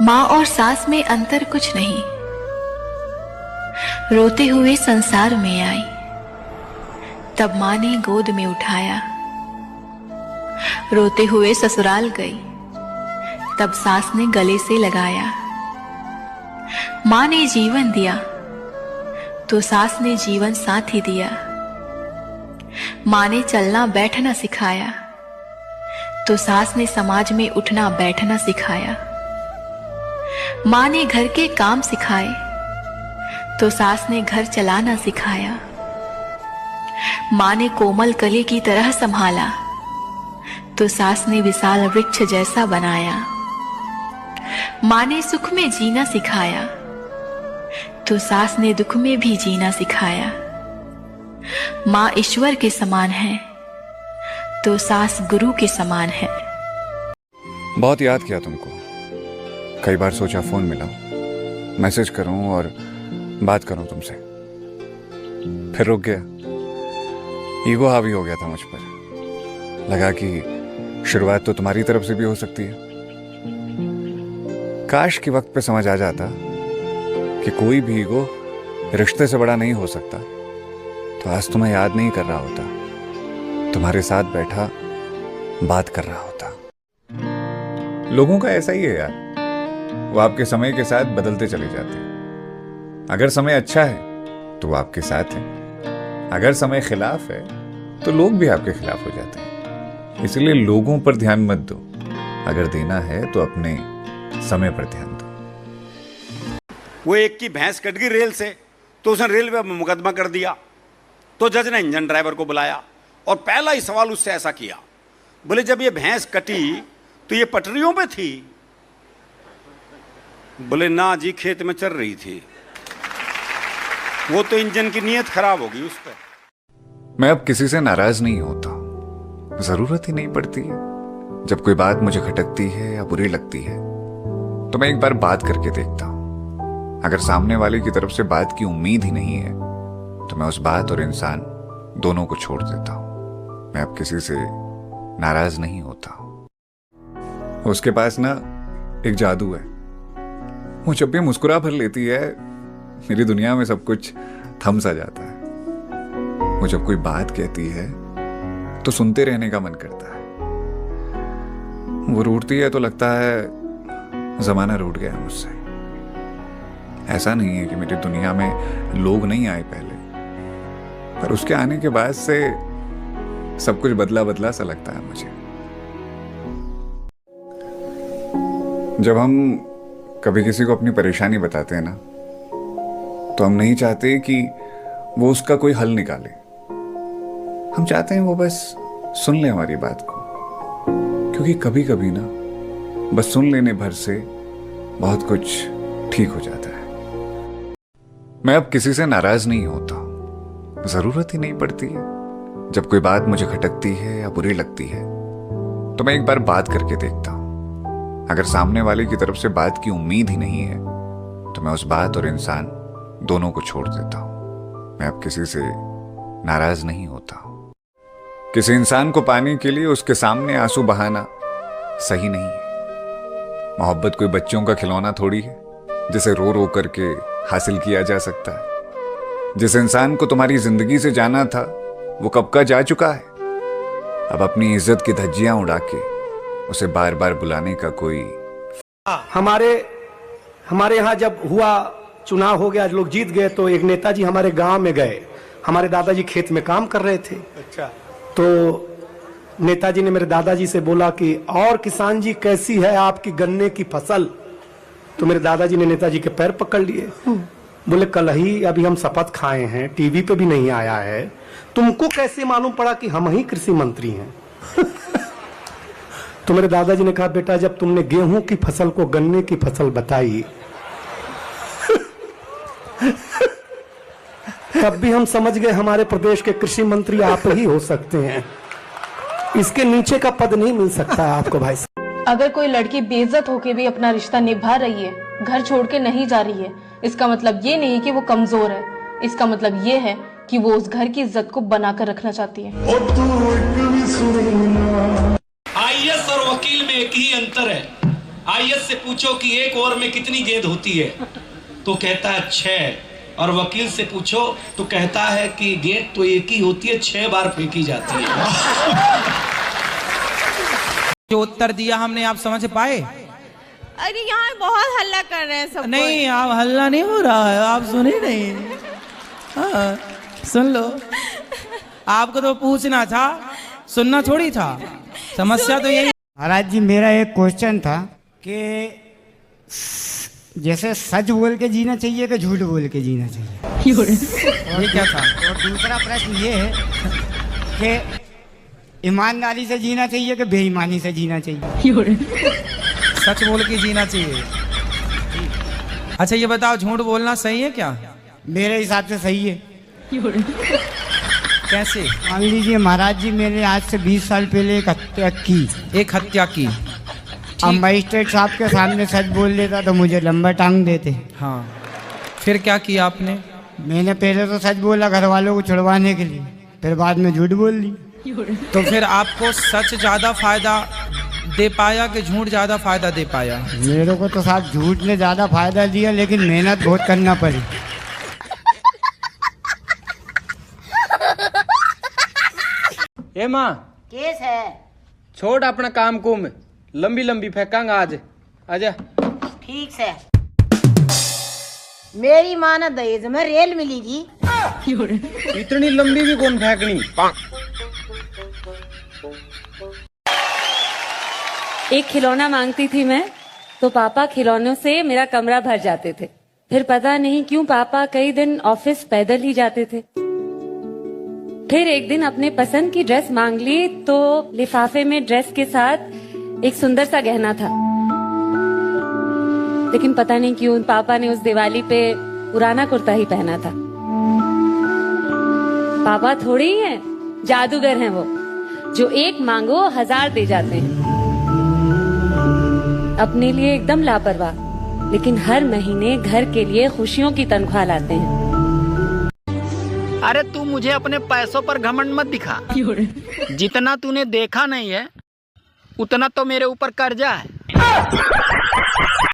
माँ और सास में अंतर कुछ नहीं। रोते हुए संसार में आई, तब माँ ने गोद में उठाया। रोते हुए ससुराल गई, तब सास ने गले से लगाया। माँ ने जीवन दिया, तो सास ने जीवन साथ ही दिया। माँ ने चलना बैठना सिखाया, तो सास ने समाज में उठना बैठना सिखाया। माँ ने घर के काम सिखाए, तो सास ने घर चलाना सिखाया। माँ ने कोमल कली की तरह संभाला, तो सास ने विशाल वृक्ष जैसा बनाया। माँ ने सुख में जीना सिखाया, तो सास ने दुख में भी जीना सिखाया। माँ ईश्वर के समान है, तो सास गुरु के समान है। बहुत याद किया तुमको, कई बार सोचा फोन मिलाऊं, मैसेज करूं और बात करूं तुमसे, फिर रुक गया। ईगो हावी हो गया था मुझ पर। लगा कि शुरुआत तो तुम्हारी तरफ से भी हो सकती है। काश कि वक्त पे समझ आ जाता कि कोई भी ईगो रिश्ते से बड़ा नहीं हो सकता, तो आज तुम्हें याद नहीं कर रहा होता, तुम्हारे साथ बैठा बात कर रहा होता। लोगों का ऐसा ही है यार, वो आपके समय के साथ बदलते चले जाते हैं। अगर समय अच्छा है तो वो आपके साथ है, अगर समय खिलाफ है तो लोग भी आपके खिलाफ हो जाते हैं। इसलिए लोगों पर ध्यान मत दो, अगर देना है तो अपने समय पर ध्यान दो। वो एक की भैंस कट गई रेल से, तो उसने रेलवे में मुकदमा कर दिया। तो जज ने इंजन ड्राइवर को बुलाया और पहला ही सवाल उससे ऐसा किया, बोले जब ये भैंस कटी तो ये पटरियों पे थी? बोले ना जी, खेत में चल रही थी। वो तो इंजन की नीयत खराब होगी उस पर। मैं अब किसी से नाराज नहीं होता, जरूरत ही नहीं पड़ती है। जब कोई बात मुझे खटकती है या बुरी लगती है तो मैं एक बार बात करके देखता हूं। अगर सामने वाले की तरफ से बात की उम्मीद ही नहीं है तो मैं उस बात और इंसान दोनों को छोड़ देता हूं। मैं अब किसी से नाराज नहीं होता। उसके पास ना एक जादू है, वो जब भी मुस्कुरा भर लेती है मेरी दुनिया में सब कुछ थम सा जाता है। वो जब कोई बात कहती है तो सुनते रहने का मन करता है। वो रूठती है तो लगता है जमाना रूठ गया मुझसे। ऐसा नहीं है कि मेरी दुनिया में लोग नहीं आए पहले, पर उसके आने के बाद से सब कुछ बदला बदला सा लगता है मुझे। जब हम कभी किसी को अपनी परेशानी बताते हैं ना, तो हम नहीं चाहते कि वो उसका कोई हल निकाले। हम चाहते हैं वो बस सुन ले हमारी बात को, क्योंकि कभी कभी ना बस सुन लेने भर से बहुत कुछ ठीक हो जाता है। मैं अब किसी से नाराज नहीं होता, जरूरत ही नहीं पड़ती है। जब कोई बात मुझे खटकती है या बुरी लगती है तो मैं एक बार बात करके देखता हूं। अगर सामने वाले की तरफ से बात की उम्मीद ही नहीं है तो मैं उस बात और इंसान दोनों को छोड़ देता हूं। मैं अब किसी से नाराज नहीं होता। किसी इंसान को पाने के लिए उसके सामने आंसू बहाना सही नहीं है। मोहब्बत कोई बच्चों का खिलौना थोड़ी है जिसे रो रो करके हासिल किया जा सकता है। जिस इंसान को तुम्हारी जिंदगी से जाना था वो कब का जा चुका है। अब अपनी इज्जत की धज्जियां उड़ा के उसे बार बार बुलाने का कोई। हमारे यहाँ जब हुआ चुनाव हो गया, लोग जीत गए, तो एक नेताजी हमारे गांव में गए। हमारे दादाजी खेत में काम कर रहे थे। अच्छा। तो नेताजी ने मेरे दादाजी से बोला कि और किसान जी कैसी है आपकी गन्ने की फसल? तो मेरे दादाजी ने नेताजी के पैर पकड़ लिए। बोले कल ही अभी हम शपथ खाए हैं, टीवी पे भी नहीं आया है, तुमको कैसे मालूम पड़ा कि हम ही कृषि मंत्री हैं? तो मेरे दादाजी ने कहा बेटा जब तुमने गेहूं की फसल को गन्ने की फसल बताई तब भी हम समझ गए हमारे प्रदेश के कृषि मंत्री आप ही हो सकते हैं। इसके नीचे का पद नहीं मिल सकता है आपको भाई साहब। अगर कोई लड़की बेइज्जत होके भी अपना रिश्ता निभा रही है, घर छोड़ के नहीं जा रही है, इसका मतलब ये नहीं कि वो कमजोर है। इसका मतलब ये है कि वो उस घर की इज्जत को बनाकर रखना चाहती है। आईएएस और वकील में एक ही अंतर है, आईएएस से पूछो कि एक ओवर में कितनी गेंद होती है, तो कहता है 6। और वकील से पूछो तो कहता है कि गेंद तो एक ही होती है, 6 बार फेंकी जाती है। जो उत्तर दिया हमने, आप समझ पाए? अरे यहाँ बहुत हल्ला कर रहे हैं सब। नहीं, आप हल्ला नहीं हो रहा है, आप सुने नहीं। हाँ, सुन लो। आपको तो पूछना था, सुनना थोड़ी था। समस्या तो यही। महाराज जी, मेरा एक क्वेश्चन था कि जैसे सच बोल के जीना चाहिए कि झूठ बोल के जीना चाहिए? ये क्या था? और दूसरा प्रश्न ये है कि ईमानदारी से जीना चाहिए कि बेईमानी से जीना चाहिए? सच बोल के जीना चाहिए। अच्छा ये बताओ, झूठ बोलना सही है क्या? मेरे हिसाब से सही है। कैसे? मान लीजिए महाराज जी, मैंने आज से 20 साल पहले एक हत्या की। एक हत्या की। अब मजिस्ट्रेट साहब के सामने सच बोल लेता तो मुझे लंबा टांग देते। हाँ, फिर क्या किया आपने? मैंने पहले तो सच बोला घर वालों को छुड़वाने के लिए, फिर बाद में झूठ बोल ली। तो फिर आपको सच ज्यादा फायदा दे पाया कि झूठ ज्यादा फायदा दे पाया? मेरे को तो साहब झूठ ने ज्यादा फायदा दिया, लेकिन मेहनत बहुत करना पड़ी। ए माँ, केस है। छोड़ अपना काम कुम, लंबी लंबी फेंकांगा आज। आजा। ठीक से। मेरी माँ ने दहेज में रेल मिली थी। इतनी लंबी भी कौन फेंकनी? एक खिलौना मांगती थी मैं, तो पापा खिलौनों से मेरा कमरा भर जाते थे। फिर पता नहीं क्यों पापा कई दिन ऑफिस पैदल ही जाते थे। फिर एक दिन अपने पसंद की ड्रेस मांग ली, तो लिफाफे में ड्रेस के साथ एक सुंदर सा गहना था। लेकिन पता नहीं क्यों पापा ने उस दिवाली पे पुराना कुर्ता ही पहना था। पापा थोड़े ही हैं, जादूगर हैं वो, जो एक मांगो 1000 दे जाते हैं। अपने लिए एकदम लापरवाह, लेकिन हर महीने घर के लिए खुशियों की तनख्वाह लाते हैं। अरे तू मुझे अपने पैसों पर घमंड मत दिखा। जितना तूने देखा नहीं है, उतना तो मेरे ऊपर कर्जा है।